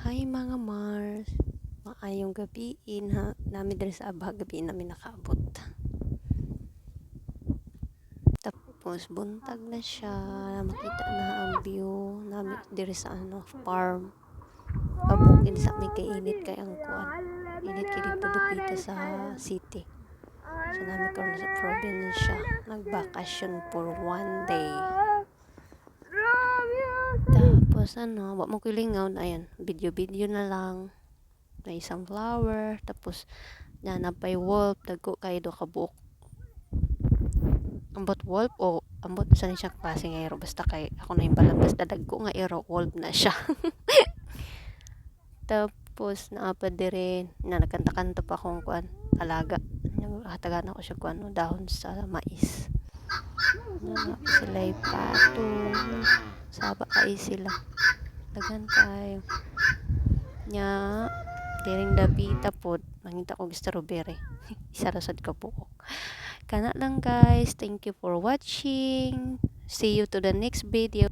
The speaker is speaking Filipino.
Hi mga Mars, maayong gabiin ha, namin diri sa Abha, gabiin namin nakaabot. Tapos buntag na siya, makita na ang view namin diri sa farm. Pabukid sa may kainit kay ang kuan. Init kay dito dupita sa city. So namin karon sa probinsya, nagbakasyon for 1 day. Tapos wa mo kilingaw na ayan, video na lang. May isang flower, tapos napay wolf, dagko kay do ka buok. Ambot wolf o ambot sa siya klase nga iro, basta kay ako na imbalan, basta dagko nga iro, wolf na siya. Tapos naapad dire na nagkanta-kanta pa akong kuan, alaga. Hatagan ako siya kuan dahon sa mais. Na sila patong, saba kay sila. Dagan tayo. Nya diring dapita pod mangita og strawberry. Isa ra sad ka buok. Kana lang guys, thank you for watching. See you to the next video.